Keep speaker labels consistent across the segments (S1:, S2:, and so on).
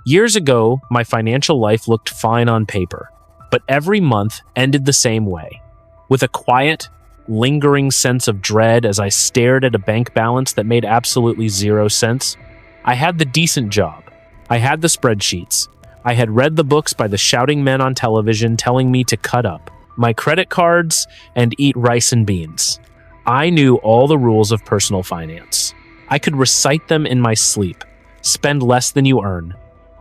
S1: Years ago, my financial life looked fine on paper, but every month ended the same way, with a quiet, lingering sense of dread as I stared at a bank balance that made absolutely zero sense. I had the decent job. I had the spreadsheets. I had read the books by the shouting men on television telling me to cut up, my credit cards, and eat rice and beans. I knew all the rules of personal finance. I could recite them in my sleep. Spend less than you earn.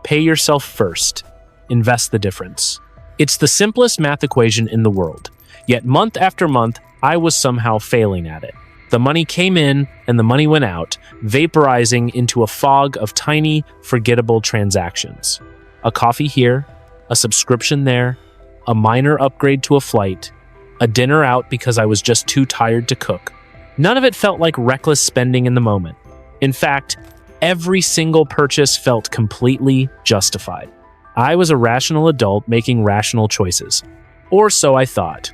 S1: Pay yourself first. Invest the difference. It's the simplest math equation in the world. Yet month after month, I was somehow failing at it. The money came in and the money went out, vaporizing into a fog of tiny, forgettable transactions. A coffee here, a subscription there, a minor upgrade to a flight, a dinner out because I was just too tired to cook. None of it felt like reckless spending in the moment. In fact, every single purchase felt completely justified. I was a rational adult making rational choices. Or so I thought.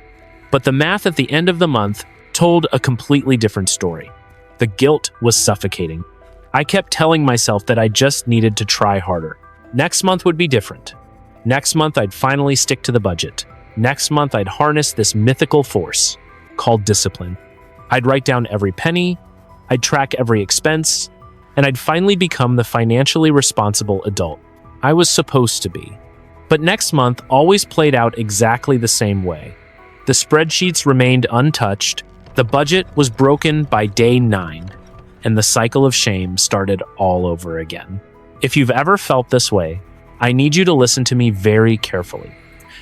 S1: But the math at the end of the month told a completely different story. The guilt was suffocating. I kept telling myself that I just needed to try harder. Next month would be different. Next month I'd finally stick to the budget. Next month I'd harness this mythical force called discipline. I'd write down every penny, I'd track every expense, and I'd finally become the financially responsible adult I was supposed to be. But next month always played out exactly the same way. The spreadsheets remained untouched, the budget was broken by day 9, and the cycle of shame started all over again. If you've ever felt this way, I need you to listen to me very carefully.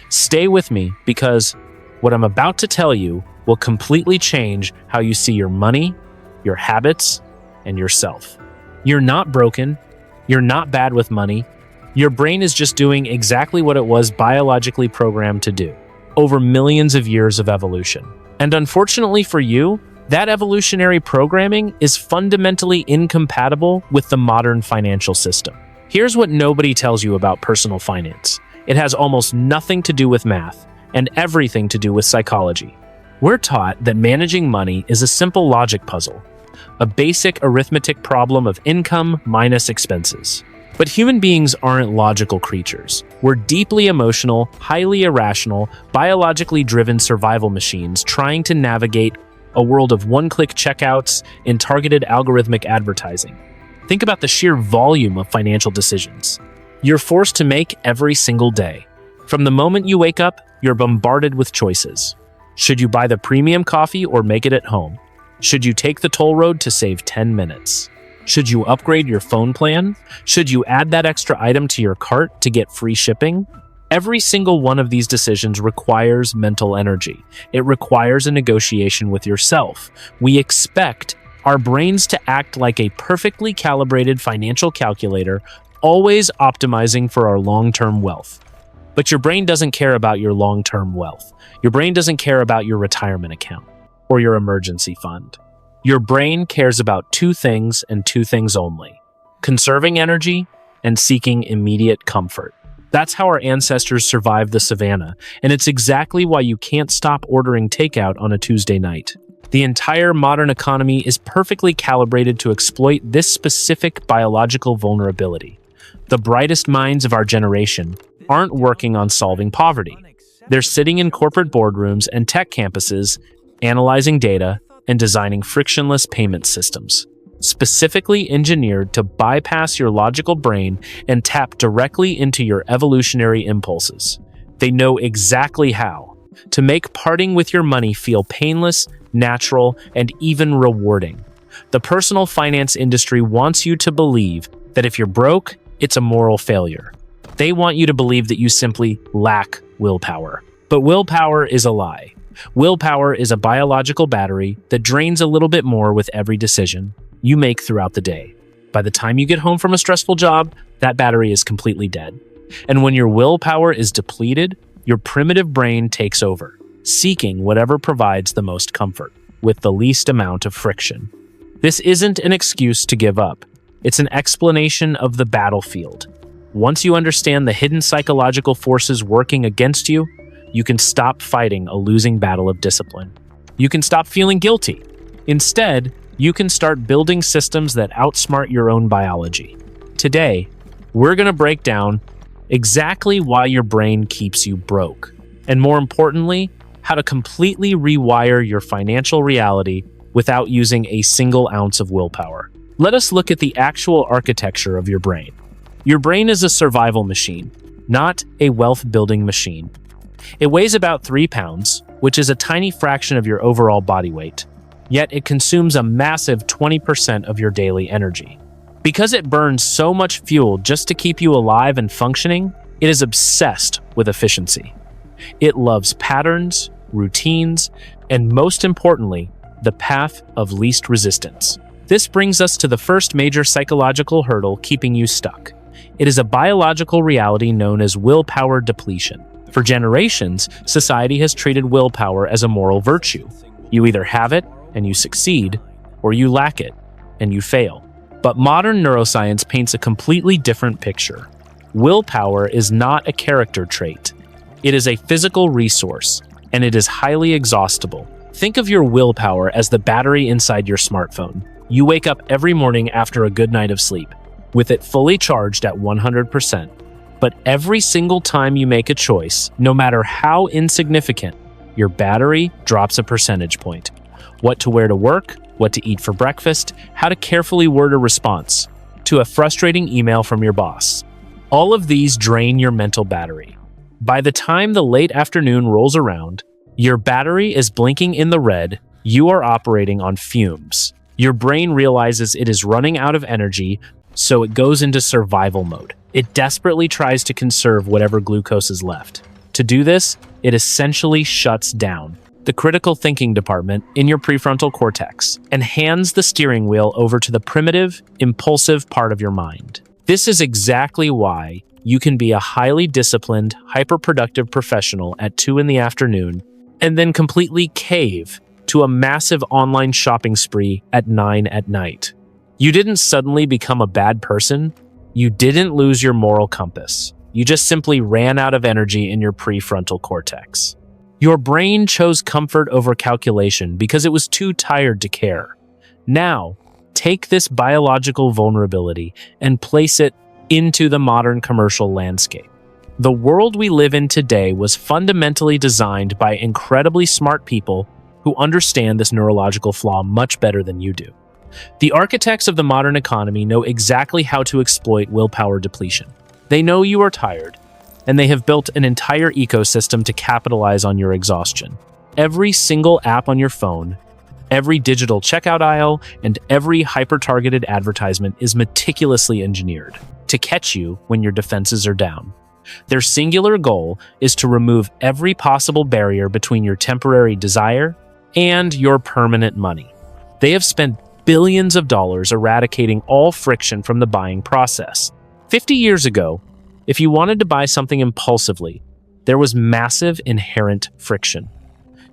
S1: Stay with me because what I'm about to tell you will completely change how you see your money, your habits, and yourself. You're not broken. You're not bad with money. Your brain is just doing exactly what it was biologically programmed to do over millions of years of evolution. And unfortunately for you, that evolutionary programming is fundamentally incompatible with the modern financial system. Here's what nobody tells you about personal finance. It has almost nothing to do with math and everything to do with psychology. We're taught that managing money is a simple logic puzzle, a basic arithmetic problem of income minus expenses. But human beings aren't logical creatures. We're deeply emotional, highly irrational, biologically driven survival machines trying to navigate a world of one-click checkouts and targeted algorithmic advertising. Think about the sheer volume of financial decisions you're forced to make every single day. From the moment you wake up, you're bombarded with choices. Should you buy the premium coffee or make it at home? Should you take the toll road to save 10 minutes? Should you upgrade your phone plan? Should you add that extra item to your cart to get free shipping? Every single one of these decisions requires mental energy. It requires a negotiation with yourself. We expect our brains to act like a perfectly calibrated financial calculator, always optimizing for our long-term wealth. But your brain doesn't care about your long-term wealth. Your brain doesn't care about your retirement account or your emergency fund. Your brain cares about two things and two things only: conserving energy and seeking immediate comfort. That's how our ancestors survived the savannah, and it's exactly why you can't stop ordering takeout on a Tuesday night. The entire modern economy is perfectly calibrated to exploit this specific biological vulnerability. The brightest minds of our generation aren't working on solving poverty. They're sitting in corporate boardrooms and tech campuses, analyzing data and designing frictionless payment systems, specifically engineered to bypass your logical brain and tap directly into your evolutionary impulses. They know exactly how to make parting with your money feel painless, natural, and even rewarding. The personal finance industry wants you to believe that if you're broke, it's a moral failure. They want you to believe that you simply lack willpower. But willpower is a lie. Willpower is a biological battery that drains a little bit more with every decision you make throughout the day. By the time you get home from a stressful job, that battery is completely dead. And when your willpower is depleted, your primitive brain takes over, seeking whatever provides the most comfort, with the least amount of friction. This isn't an excuse to give up. It's an explanation of the battlefield. Once you understand the hidden psychological forces working against you, you can stop fighting a losing battle of discipline. You can stop feeling guilty. Instead, you can start building systems that outsmart your own biology. Today, we're going to break down exactly why your brain keeps you broke, and more importantly, how to completely rewire your financial reality without using a single ounce of willpower. Let us look at the actual architecture of your brain. Your brain is a survival machine, not a wealth-building machine. It weighs about 3 pounds, which is a tiny fraction of your overall body weight, yet it consumes a massive 20% of your daily energy. Because it burns so much fuel just to keep you alive and functioning, it is obsessed with efficiency. It loves patterns, routines, and most importantly, the path of least resistance. This brings us to the first major psychological hurdle keeping you stuck. It is a biological reality known as willpower depletion. For generations, society has treated willpower as a moral virtue. You either have it and you succeed, or you lack it and you fail. But modern neuroscience paints a completely different picture. Willpower is not a character trait. It is a physical resource, and it is highly exhaustible. Think of your willpower as the battery inside your smartphone. You wake up every morning after a good night of sleep, with it fully charged at 100%. But every single time you make a choice, no matter how insignificant, your battery drops a percentage point. What to wear to work, what to eat for breakfast, how to carefully word a response to a frustrating email from your boss. All of these drain your mental battery. By the time the late afternoon rolls around, your battery is blinking in the red. You are operating on fumes. Your brain realizes it is running out of energy, so it goes into survival mode. It desperately tries to conserve whatever glucose is left. To do this, it essentially shuts down the critical thinking department in your prefrontal cortex and hands the steering wheel over to the primitive, impulsive part of your mind. This is exactly why you can be a highly disciplined, hyper-productive professional at 2 in the afternoon and then completely cave to a massive online shopping spree at 9 at night. You didn't suddenly become a bad person. You didn't lose your moral compass. You just simply ran out of energy in your prefrontal cortex. Your brain chose comfort over calculation because it was too tired to care. Now, take this biological vulnerability and place it into the modern commercial landscape. The world we live in today was fundamentally designed by incredibly smart people who understand this neurological flaw much better than you do. The architects of the modern economy know exactly how to exploit willpower depletion. They know you are tired, and they have built an entire ecosystem to capitalize on your exhaustion. Every single app on your phone, every digital checkout aisle, and every hyper-targeted advertisement is meticulously engineered to catch you when your defenses are down. Their singular goal is to remove every possible barrier between your temporary desire and your permanent money. They have spent billions of dollars eradicating all friction from the buying process. 50 years ago, if you wanted to buy something impulsively, there was massive inherent friction.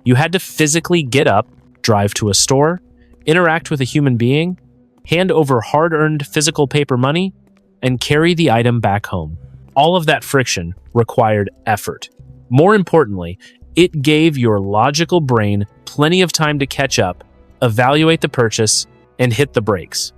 S1: You had to physically get up, drive to a store, interact with a human being, hand over hard-earned physical paper money, and carry the item back home. All of that friction required effort. More importantly, it gave your logical brain plenty of time to catch up, evaluate the purchase, and hit the brakes.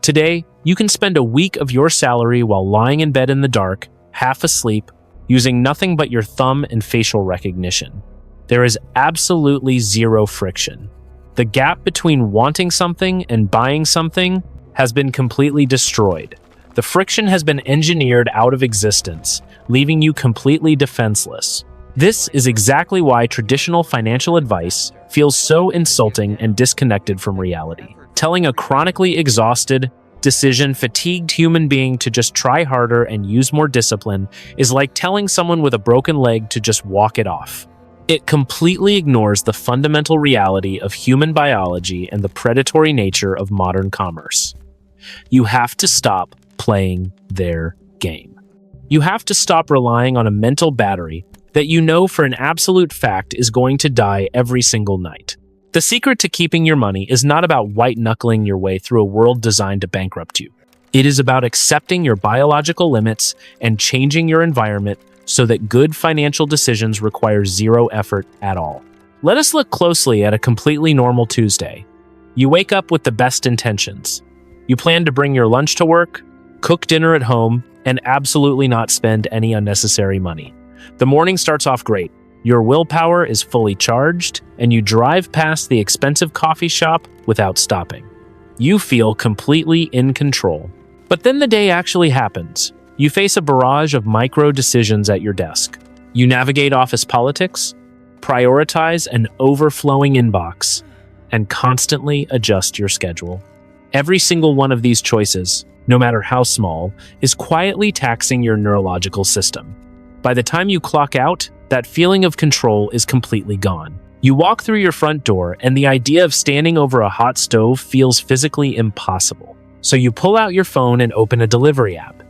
S1: Today, you can spend a week of your salary while lying in bed in the dark, half asleep, using nothing but your thumb and facial recognition. There is absolutely zero friction. The gap between wanting something and buying something has been completely destroyed. The friction has been engineered out of existence, leaving you completely defenseless. This is exactly why traditional financial advice feels so insulting and disconnected from reality. Telling a chronically exhausted, decision-fatigued human being to just try harder and use more discipline is like telling someone with a broken leg to just walk it off. It completely ignores the fundamental reality of human biology and the predatory nature of modern commerce. You have to stop playing their game. You have to stop relying on a mental battery that you know for an absolute fact is going to die every single night. The secret to keeping your money is not about white-knuckling your way through a world designed to bankrupt you. It is about accepting your biological limits and changing your environment so that good financial decisions require zero effort at all. Let us look closely at a completely normal Tuesday. You wake up with the best intentions. You plan to bring your lunch to work, cook dinner at home, and absolutely not spend any unnecessary money. The morning starts off great. Your willpower is fully charged, and you drive past the expensive coffee shop without stopping. You feel completely in control. But then the day actually happens. You face a barrage of micro decisions at your desk. You navigate office politics, prioritize an overflowing inbox, and constantly adjust your schedule. Every single one of these choices, no matter how small, is quietly taxing your neurological system. By the time you clock out, that feeling of control is completely gone. You walk through your front door, and the idea of standing over a hot stove feels physically impossible. So you pull out your phone and open a delivery app.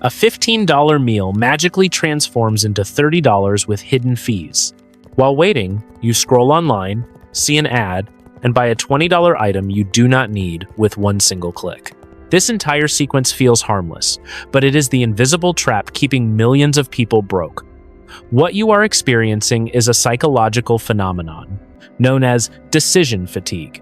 S1: A $15 meal magically transforms into $30 with hidden fees. While waiting, you scroll online, see an ad, and buy a $20 item you do not need with one single click. This entire sequence feels harmless, but it is the invisible trap keeping millions of people broke. What you are experiencing is a psychological phenomenon known as decision fatigue.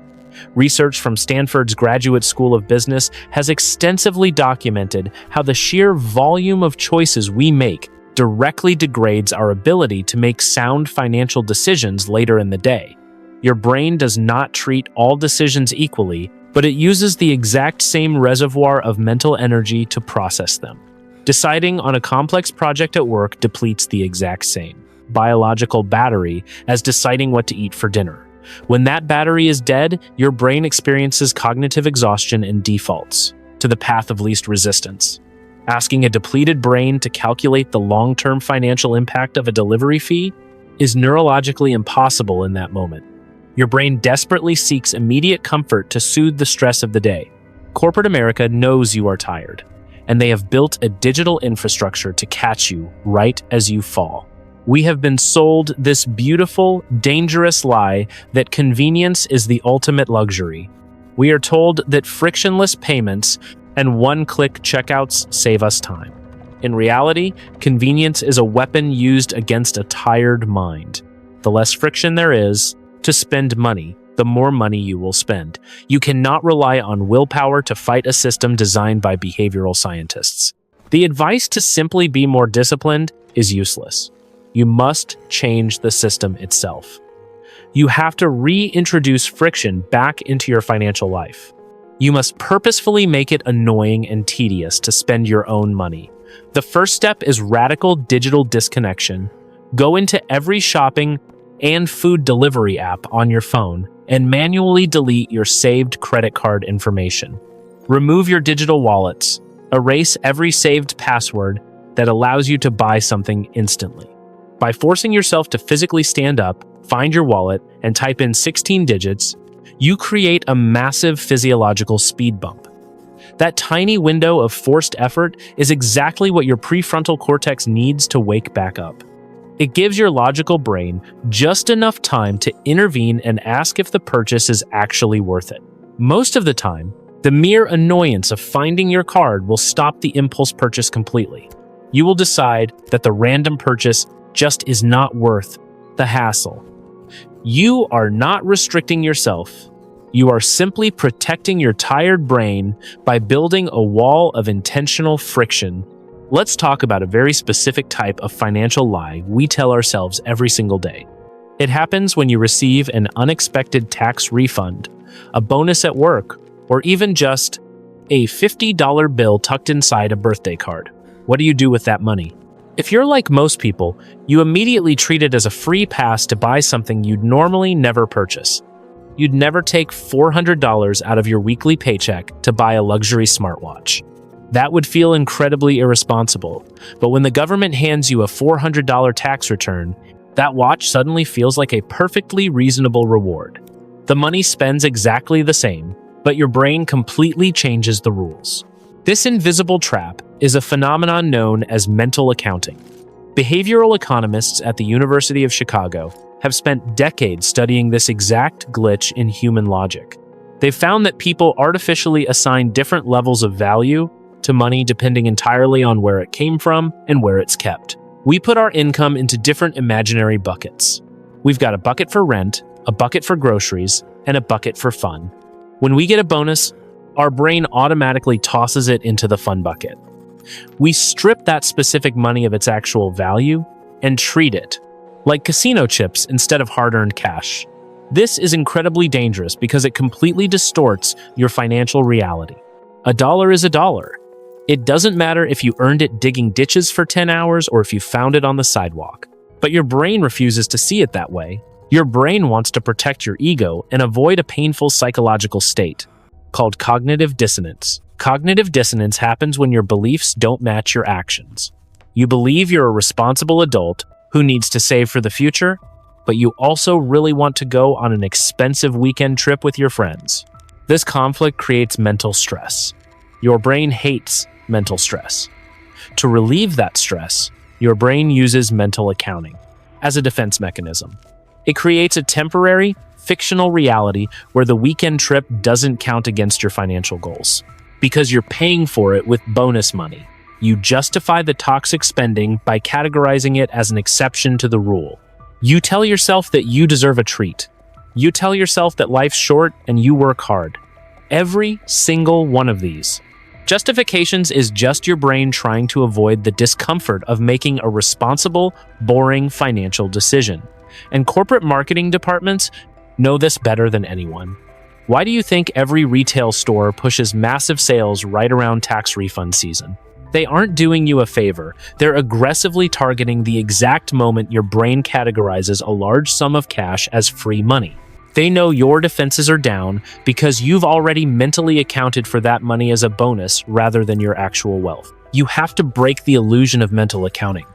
S1: Research from Stanford's Graduate School of Business has extensively documented how the sheer volume of choices we make directly degrades our ability to make sound financial decisions later in the day. Your brain does not treat all decisions equally, but it uses the exact same reservoir of mental energy to process them. Deciding on a complex project at work depletes the exact same biological battery as deciding what to eat for dinner. When that battery is dead, your brain experiences cognitive exhaustion and defaults to the path of least resistance. Asking a depleted brain to calculate the long-term financial impact of a delivery fee is neurologically impossible in that moment. Your brain desperately seeks immediate comfort to soothe the stress of the day. Corporate America knows you are tired, and they have built a digital infrastructure to catch you right as you fall. We have been sold this beautiful, dangerous lie that convenience is the ultimate luxury. We are told that frictionless payments and one-click checkouts save us time. In reality, convenience is a weapon used against a tired mind. The less friction there is to spend money, the more money you will spend. You cannot rely on willpower to fight a system designed by behavioral scientists. The advice to simply be more disciplined is useless. You must change the system itself. You have to reintroduce friction back into your financial life. You must purposefully make it annoying and tedious to spend your own money. The first step is radical digital disconnection. Go into every shopping and food delivery app on your phone and manually delete your saved credit card information. Remove your digital wallets. Erase every saved password that allows you to buy something instantly. By forcing yourself to physically stand up, find your wallet, and type in 16 digits, you create a massive physiological speed bump. That tiny window of forced effort is exactly what your prefrontal cortex needs to wake back up. It gives your logical brain just enough time to intervene and ask if the purchase is actually worth it. Most of the time, the mere annoyance of finding your card will stop the impulse purchase completely. You will decide that the random purchase just is not worth the hassle. You are not restricting yourself. You are simply protecting your tired brain by building a wall of intentional friction. Let's talk about a very specific type of financial lie we tell ourselves every single day. It happens when you receive an unexpected tax refund, a bonus at work, or even just a $50 bill tucked inside a birthday card. What do you do with that money? If you're like most people, you immediately treat it as a free pass to buy something you'd normally never purchase. You'd never take $400 out of your weekly paycheck to buy a luxury smartwatch. That would feel incredibly irresponsible, but when the government hands you a $400 tax return, that watch suddenly feels like a perfectly reasonable reward. The money spends exactly the same, but your brain completely changes the rules. This invisible trap is a phenomenon known as mental accounting. Behavioral economists at the University of Chicago have spent decades studying this exact glitch in human logic. They've found that people artificially assign different levels of value to money depending entirely on where it came from and where it's kept. We put our income into different imaginary buckets. We've got a bucket for rent, a bucket for groceries, and a bucket for fun. When we get a bonus, our brain automatically tosses it into the fun bucket. We strip that specific money of its actual value and treat it like casino chips instead of hard-earned cash. This is incredibly dangerous because it completely distorts your financial reality. A dollar is a dollar. It doesn't matter if you earned it digging ditches for 10 hours or if you found it on the sidewalk. But your brain refuses to see it that way. Your brain wants to protect your ego and avoid a painful psychological state called cognitive dissonance. Cognitive dissonance happens when your beliefs don't match your actions. You believe you're a responsible adult who needs to save for the future, but you also really want to go on an expensive weekend trip with your friends. This conflict creates mental stress. Your brain hates mental stress. To relieve that stress, your brain uses mental accounting as a defense mechanism. It creates a temporary, fictional reality where the weekend trip doesn't count against your financial goals. Because you're paying for it with bonus money, you justify the toxic spending by categorizing it as an exception to the rule. You tell yourself that you deserve a treat. You tell yourself that life's short and you work hard. Every single one of these justifications is just your brain trying to avoid the discomfort of making a responsible, boring financial decision. And corporate marketing departments know this better than anyone. Why do you think every retail store pushes massive sales right around tax refund season? They aren't doing you a favor. They're aggressively targeting the exact moment your brain categorizes a large sum of cash as free money. They know your defenses are down because you've already mentally accounted for that money as a bonus rather than your actual wealth. You have to break the illusion of mental accounting.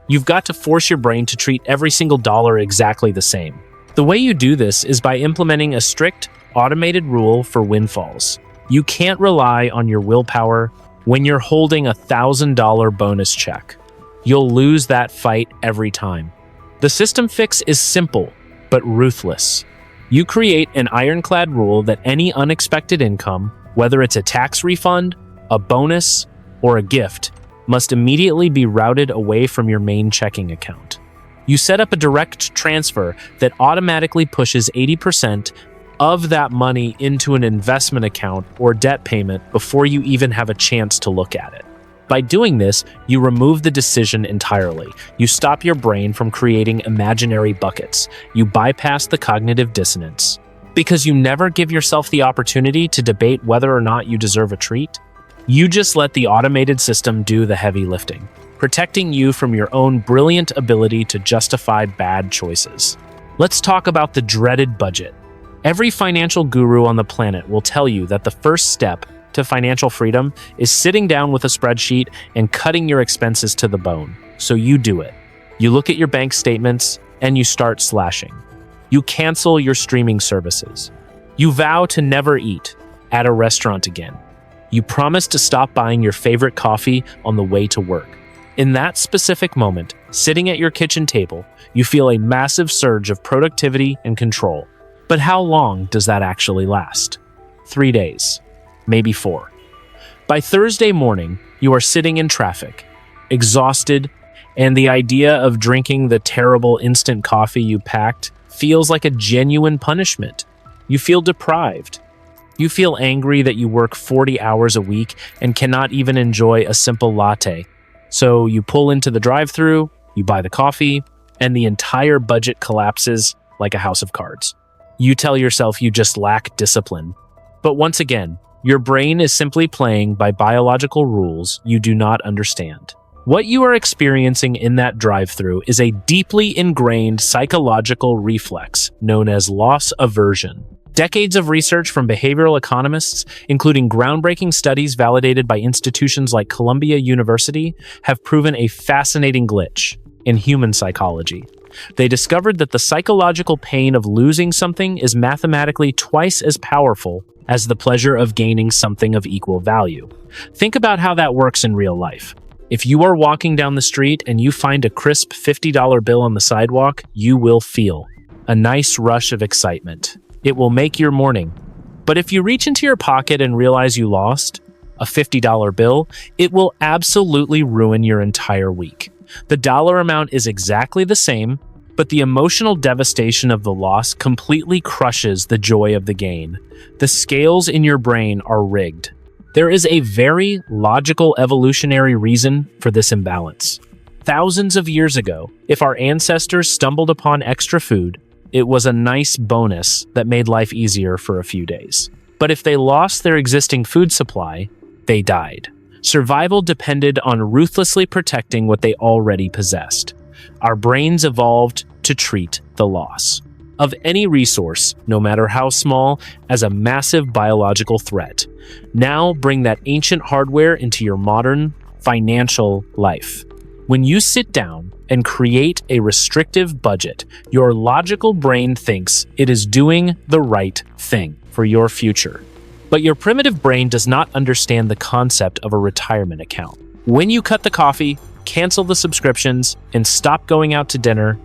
S1: You've got to force your brain to treat every single dollar exactly the same. The way you do this is by implementing a strict, automated rule for windfalls. You can't rely on your willpower when you're holding a $1,000 bonus check. You'll lose that fight every time. The system fix is simple, but ruthless. You create an ironclad rule that any unexpected income, whether it's a tax refund, a bonus, or a gift, must immediately be routed away from your main checking account. You set up a direct transfer that automatically pushes 80% of that money into an investment account or debt payment before you even have a chance to look at it. By doing this, you remove the decision entirely. You stop your brain from creating imaginary buckets. You bypass the cognitive dissonance. Because you never give yourself the opportunity to debate whether or not you deserve a treat, you just let the automated system do the heavy lifting, protecting you from your own brilliant ability to justify bad choices. Let's talk about the dreaded budget. Every financial guru on the planet will tell you that the first step to financial freedom is sitting down with a spreadsheet and cutting your expenses to the bone. So you do it. You look at your bank statements and you start slashing. You cancel your streaming services. You vow to never eat at a restaurant again. You promise to stop buying your favorite coffee on the way to work. In that specific moment, sitting at your kitchen table, you feel a massive surge of productivity and control. But how long does that actually last? 3 days. Maybe 4. By Thursday morning, you are sitting in traffic, exhausted, and the idea of drinking the terrible instant coffee you packed feels like a genuine punishment. You feel deprived. You feel angry that you work 40 hours a week and cannot even enjoy a simple latte. So you pull into the drive-thru, you buy the coffee, and the entire budget collapses like a house of cards. You tell yourself you just lack discipline. But once again, your brain is simply playing by biological rules you do not understand. What you are experiencing in that drive-thru is a deeply ingrained psychological reflex known as loss aversion. Decades of research from behavioral economists, including groundbreaking studies validated by institutions like Columbia University, have proven a fascinating glitch in human psychology. They discovered that the psychological pain of losing something is mathematically twice as powerful as the pleasure of gaining something of equal value. Think about how that works in real life. If you are walking down the street and you find a crisp $50 bill on the sidewalk, you will feel a nice rush of excitement. It will make your morning. But if you reach into your pocket and realize you lost a $50 bill, it will absolutely ruin your entire week. The dollar amount is exactly the same, but the emotional devastation of the loss completely crushes the joy of the gain. The scales in your brain are rigged. There is a very logical evolutionary reason for this imbalance. Thousands of years ago, if our ancestors stumbled upon extra food, it was a nice bonus that made life easier for a few days. But if they lost their existing food supply, they died. Survival depended on ruthlessly protecting what they already possessed. Our brains evolved to treat the loss of any resource, no matter how small, as a massive biological threat. Now bring that ancient hardware into your modern financial life. When you sit down and create a restrictive budget, your logical brain thinks it is doing the right thing for your future. But your primitive brain does not understand the concept of a retirement account. When you cut the coffee, cancel the subscriptions, and stop going out to dinner,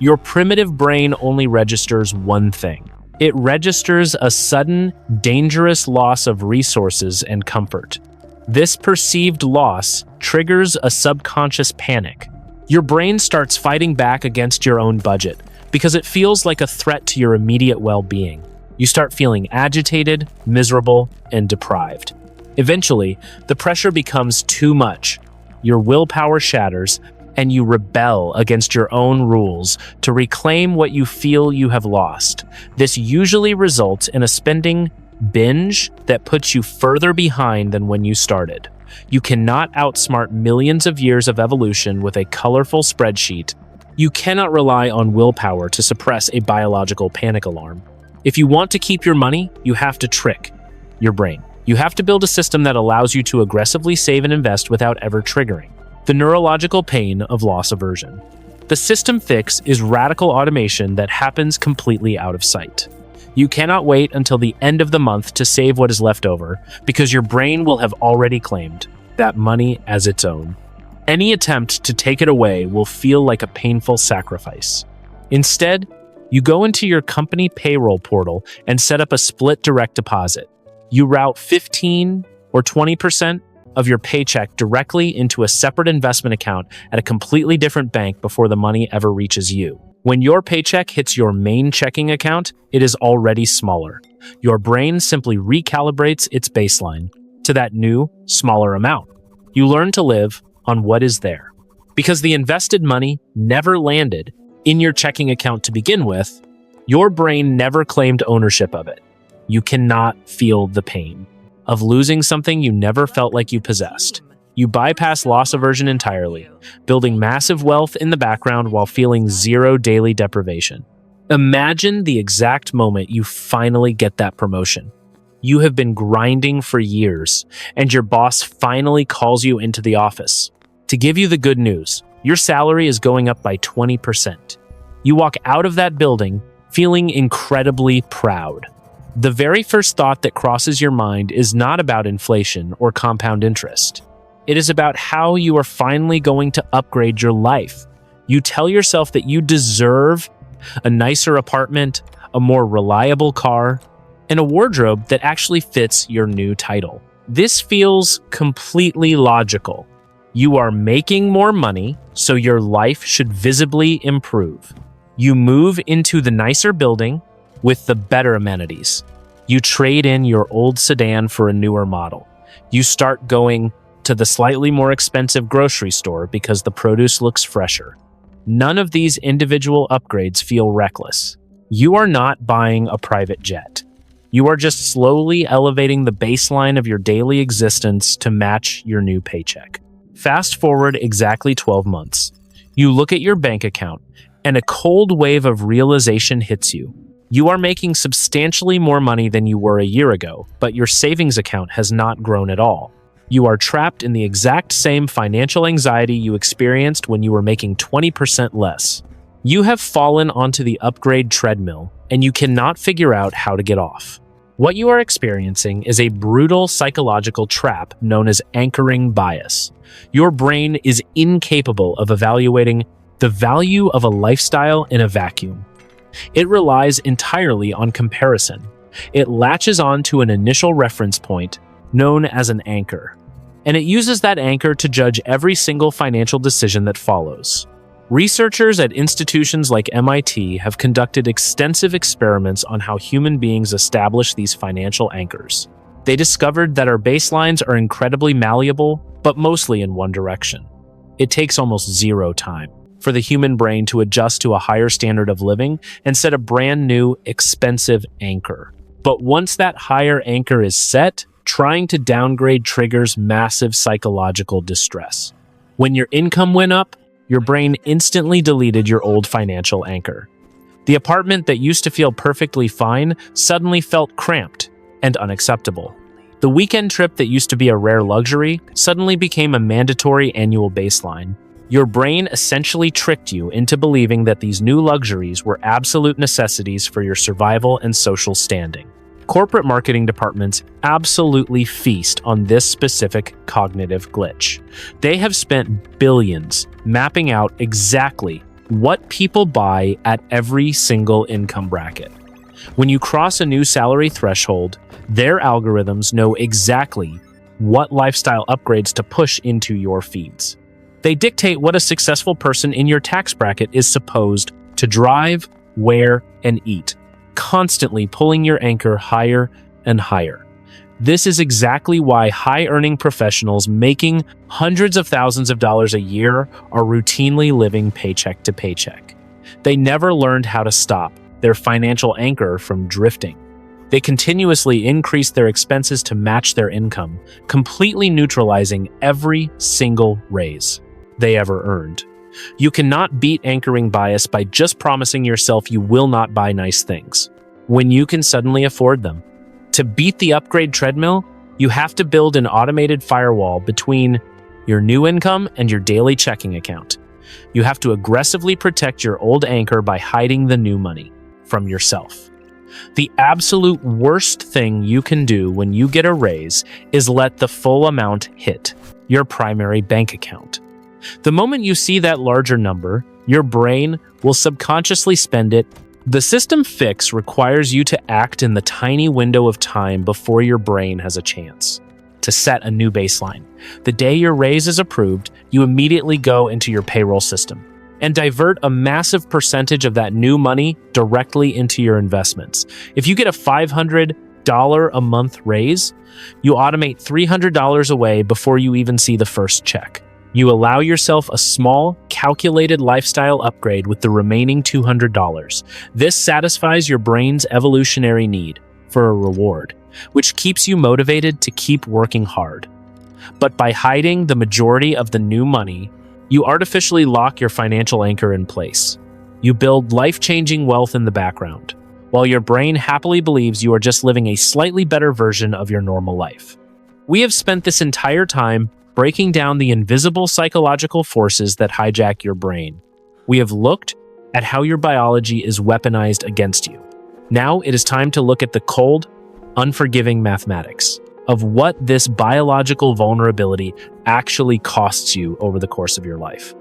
S1: your primitive brain only registers one thing. It registers a sudden, dangerous loss of resources and comfort. This perceived loss triggers a subconscious panic. Your brain starts fighting back against your own budget because it feels like a threat to your immediate well-being. You start feeling agitated, miserable, and deprived. Eventually, the pressure becomes too much. Your willpower shatters, and you rebel against your own rules to reclaim what you feel you have lost. This usually results in a spending binge that puts you further behind than when you started. You cannot outsmart millions of years of evolution with a colorful spreadsheet. You cannot rely on willpower to suppress a biological panic alarm. If you want to keep your money, you have to trick your brain. You have to build a system that allows you to aggressively save and invest without ever triggering the neurological pain of loss aversion. The system fix is radical automation that happens completely out of sight. You cannot wait until the end of the month to save what is left over because your brain will have already claimed that money as its own. Any attempt to take it away will feel like a painful sacrifice. Instead, you go into your company payroll portal and set up a split direct deposit. You route 15 or 20% of your paycheck directly into a separate investment account at a completely different bank before the money ever reaches you. When your paycheck hits your main checking account, it is already smaller. Your brain simply recalibrates its baseline to that new, smaller amount. You learn to live on what is there. Because the invested money never landed in your checking account to begin with, your brain never claimed ownership of it. You cannot feel the pain of losing something you never felt like you possessed. You bypass loss aversion entirely, building massive wealth in the background while feeling zero daily deprivation. Imagine the exact moment you finally get that promotion. You have been grinding for years, and your boss finally calls you into the office to give you the good news. Your salary is going up by 20%. You walk out of that building feeling incredibly proud. The very first thought that crosses your mind is not about inflation or compound interest. It is about how you are finally going to upgrade your life. You tell yourself that you deserve a nicer apartment, a more reliable car, and a wardrobe that actually fits your new title. This feels completely logical. You are making more money, so your life should visibly improve. You move into the nicer building with the better amenities. You trade in your old sedan for a newer model. You start going to the slightly more expensive grocery store because the produce looks fresher. None of these individual upgrades feel reckless. You are not buying a private jet. You are just slowly elevating the baseline of your daily existence to match your new paycheck. Fast forward exactly 12 months. You look at your bank account, and a cold wave of realization hits you. You are making substantially more money than you were a year ago, but your savings account has not grown at all. You are trapped in the exact same financial anxiety you experienced when you were making 20% less. You have fallen onto the upgrade treadmill, and you cannot figure out how to get off. What you are experiencing is a brutal psychological trap known as anchoring bias. Your brain is incapable of evaluating the value of a lifestyle in a vacuum. It relies entirely on comparison. It latches on to an initial reference point known as an anchor, and it uses that anchor to judge every single financial decision that follows. Researchers at institutions like MIT have conducted extensive experiments on how human beings establish these financial anchors. They discovered that our baselines are incredibly malleable, but mostly in one direction. It takes almost zero time for the human brain to adjust to a higher standard of living and set a brand new, expensive anchor. But once that higher anchor is set, trying to downgrade triggers massive psychological distress. When your income went up, your brain instantly deleted your old financial anchor. The apartment that used to feel perfectly fine suddenly felt cramped and unacceptable. The weekend trip that used to be a rare luxury suddenly became a mandatory annual baseline. Your brain essentially tricked you into believing that these new luxuries were absolute necessities for your survival and social standing. Corporate marketing departments absolutely feast on this specific cognitive glitch. They have spent billions mapping out exactly what people buy at every single income bracket. When you cross a new salary threshold, their algorithms know exactly what lifestyle upgrades to push into your feeds. They dictate what a successful person in your tax bracket is supposed to drive, wear, and eat, constantly pulling your anchor higher and higher. This is exactly why high-earning professionals making hundreds of thousands of dollars a year are routinely living paycheck to paycheck. They never learned how to stop their financial anchor from drifting. They continuously increase their expenses to match their income, completely neutralizing every single raise they ever earned. You cannot beat anchoring bias by just promising yourself you will not buy nice things when you can suddenly afford them. To beat the upgrade treadmill, you have to build an automated firewall between your new income and your daily checking account. You have to aggressively protect your old anchor by hiding the new money from yourself. The absolute worst thing you can do when you get a raise is let the full amount hit your primary bank account. The moment you see that larger number, your brain will subconsciously spend it. The system fix requires you to act in the tiny window of time before your brain has a chance to set a new baseline. The day your raise is approved, you immediately go into your payroll system and divert a massive percentage of that new money directly into your investments. If you get a $500 a month raise, you automate $300 away before you even see the first check. You allow yourself a small, calculated lifestyle upgrade with the remaining $200. This satisfies your brain's evolutionary need for a reward, which keeps you motivated to keep working hard. But by hiding the majority of the new money, you artificially lock your financial anchor in place. You build life-changing wealth in the background, while your brain happily believes you are just living a slightly better version of your normal life. We have spent this entire time breaking down the invisible psychological forces that hijack your brain. We have looked at how your biology is weaponized against you. Now it is time to look at the cold, unforgiving mathematics of what this biological vulnerability actually costs you over the course of your life.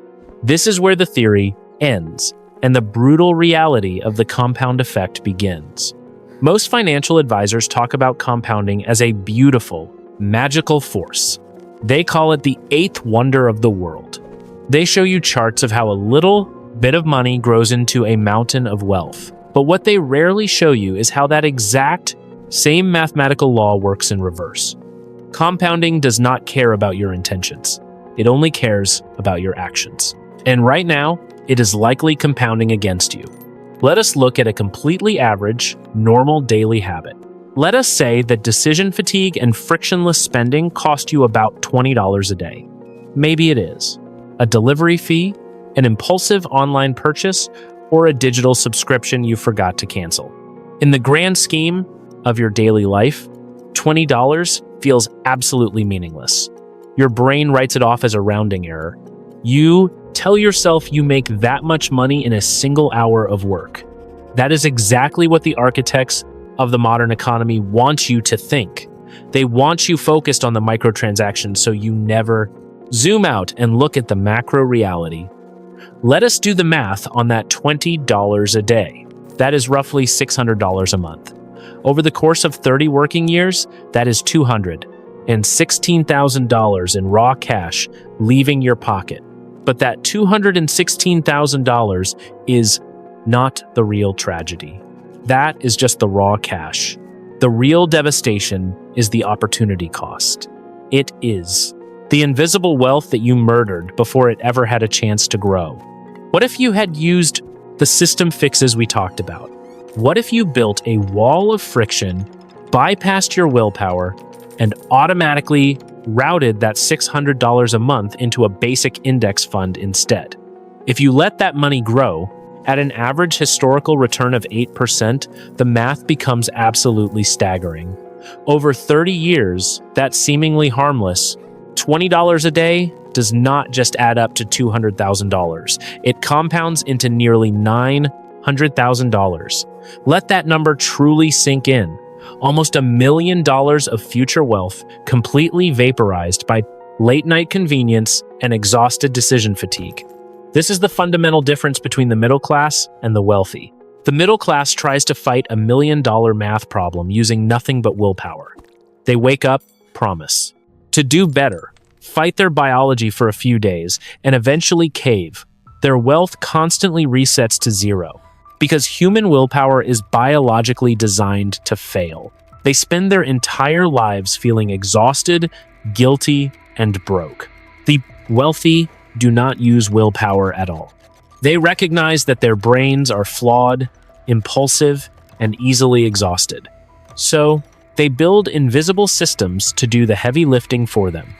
S1: This is where the theory ends and the brutal reality of the compound effect begins. Most financial advisors talk about compounding as a beautiful, magical force. They call it the eighth wonder of the world. They show you charts of how a little bit of money grows into a mountain of wealth. But what they rarely show you is how that exact same mathematical law works in reverse. Compounding does not care about your intentions. It only cares about your actions. And right now, it is likely compounding against you. Let us look at a completely average, normal daily habit. Let us say that decision fatigue and frictionless spending cost you about $20 a day. Maybe it is. A delivery fee, an impulsive online purchase, or a digital subscription you forgot to cancel. In the grand scheme of your daily life, $20 feels absolutely meaningless. Your brain writes it off as a rounding error. You tell yourself you make that much money in a single hour of work. That is exactly what the architects of the modern economy want you to think. They want you focused on the microtransactions so you never zoom out and look at the macro reality. Let us do the math on that $20 a day. That is roughly $600 a month. Over the course of 30 working years, that is $216,000 in raw cash leaving your pocket. But that $216,000 is not the real tragedy. That is just the raw cash. The real devastation is the opportunity cost. It is the invisible wealth that you murdered before it ever had a chance to grow. What if you had used the system fixes we talked about? What if you built a wall of friction, bypassed your willpower, and automatically routed that $600 a month into a basic index fund instead? If you let that money grow, at an average historical return of 8%, the math becomes absolutely staggering. Over 30 years, that seemingly harmless $20 a day does not just add up to $200,000. It compounds into nearly $900,000. Let that number truly sink in. Almost $1 million of future wealth completely vaporized by late-night convenience and exhausted decision fatigue. This is the fundamental difference between the middle class and the wealthy. The middle class tries to fight $1 million math problem using nothing but willpower. They wake up, promise to do better, fight their biology for a few days, and eventually cave. Their wealth constantly resets to zero, because human willpower is biologically designed to fail. They spend their entire lives feeling exhausted, guilty, and broke. The wealthy do not use willpower at all. They recognize that their brains are flawed, impulsive, and easily exhausted. So, they build invisible systems to do the heavy lifting for them.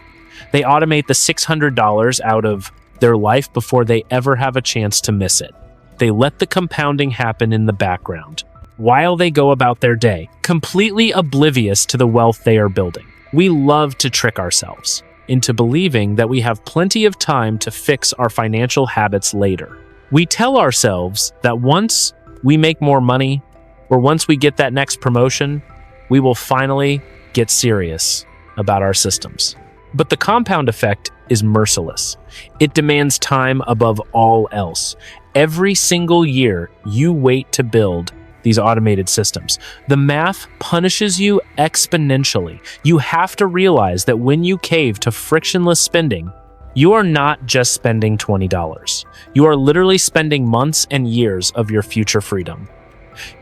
S1: They automate the $600 out of their life before they ever have a chance to miss it. They let the compounding happen in the background, while they go about their day, completely oblivious to the wealth they are building. We love to trick ourselves into believing that we have plenty of time to fix our financial habits later. We tell ourselves that once we make more money, or once we get that next promotion, we will finally get serious about our systems. But the compound effect is merciless. It demands time above all else. Every single year, you wait to build these automated systems. The math punishes you exponentially. You have to realize that when you cave to frictionless spending, you are not just spending $20. You are literally spending months and years of your future freedom.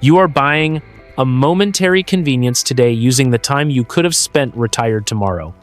S1: You are buying a momentary convenience today using the time you could have spent retired tomorrow.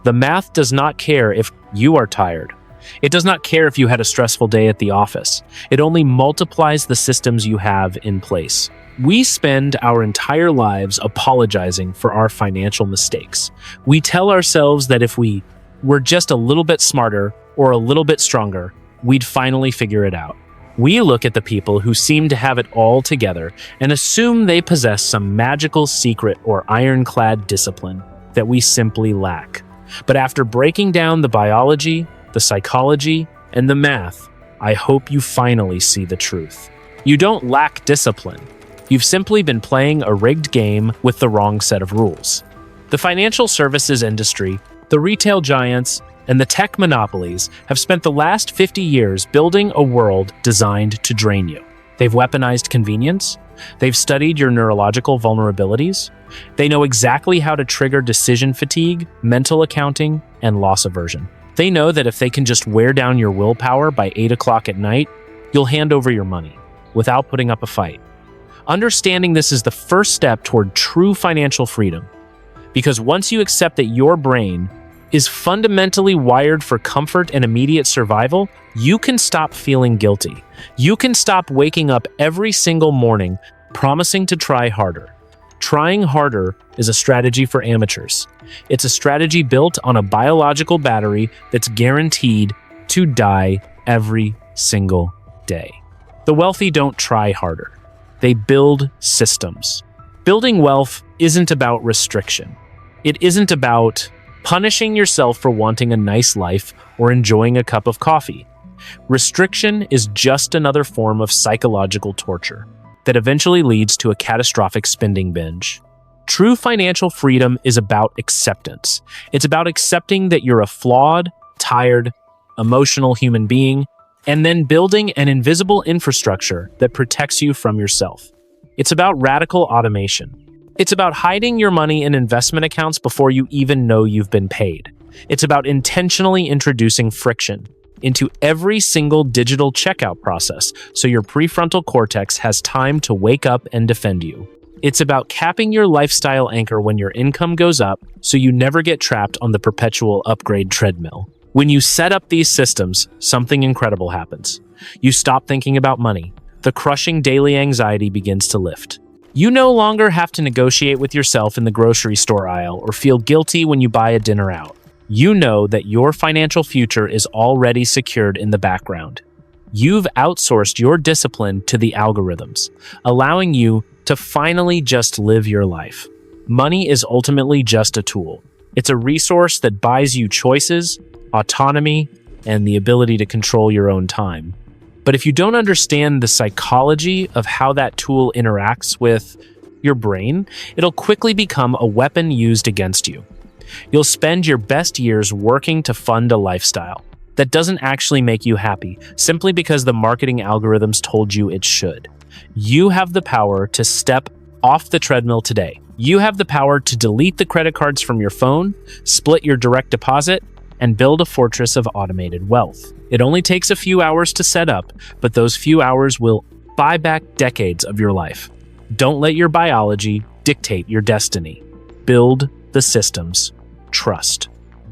S1: The math does not care if you are tired. It does not care if you had a stressful day at the office. It only multiplies the systems you have in place. We spend our entire lives apologizing for our financial mistakes. We tell ourselves that if we were just a little bit smarter or a little bit stronger, we'd finally figure it out. We look at the people who seem to have it all together and assume they possess some magical secret or ironclad discipline that we simply lack. But after breaking down the biology, the psychology, and the math, I hope you finally see the truth. You don't lack discipline. You've simply been playing a rigged game with the wrong set of rules. The financial services industry, the retail giants, and the tech monopolies have spent the last 50 years building a world designed to drain you. They've weaponized convenience. They've studied your neurological vulnerabilities. They know exactly how to trigger decision fatigue, mental accounting, and loss aversion. They know that if they can just wear down your willpower by 8 o'clock at night, you'll hand over your money without putting up a fight. Understanding this is the first step toward true financial freedom. Because once you accept that your brain is fundamentally wired for comfort and immediate survival, you can stop feeling guilty. You can stop waking up every single morning promising to try harder. Trying harder is a strategy for amateurs. It's a strategy built on a biological battery that's guaranteed to die every single day. The wealthy don't try harder. They build systems. Building wealth isn't about restriction. It isn't about punishing yourself for wanting a nice life or enjoying a cup of coffee. Restriction is just another form of psychological torture that eventually leads to a catastrophic spending binge. True financial freedom is about acceptance. It's about accepting that you're a flawed, tired, emotional human being, and then building an invisible infrastructure that protects you from yourself. It's about radical automation. It's about hiding your money in investment accounts before you even know you've been paid. It's about intentionally introducing friction into every single digital checkout process so your prefrontal cortex has time to wake up and defend you. It's about capping your lifestyle anchor when your income goes up so you never get trapped on the perpetual upgrade treadmill. When you set up these systems, something incredible happens. You stop thinking about money. The crushing daily anxiety begins to lift. You no longer have to negotiate with yourself in the grocery store aisle or feel guilty when you buy a dinner out. You know that your financial future is already secured in the background. You've outsourced your discipline to the algorithms, allowing you to finally just live your life. Money is ultimately just a tool. It's a resource that buys you choices, autonomy, and the ability to control your own time. But if you don't understand the psychology of how that tool interacts with your brain, it'll quickly become a weapon used against you. You'll spend your best years working to fund a lifestyle that doesn't actually make you happy, simply because the marketing algorithms told you it should. You have the power to step off the treadmill today. You have the power to delete the credit cards from your phone, split your direct deposit, and build a fortress of automated wealth. It only takes a few hours to set up, but those few hours will buy back decades of your life. Don't let your biology dictate your destiny. Build the systems. Trust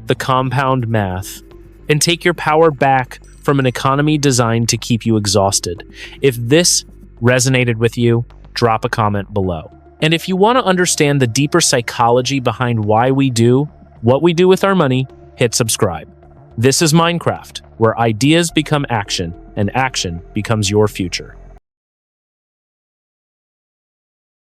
S1: the compound math, and take your power back from an economy designed to keep you exhausted. If this resonated with you, drop a comment below. And if you want to understand the deeper psychology behind why we do what we do with our money, hit subscribe. This is Minecraft, where ideas become action and action becomes your future.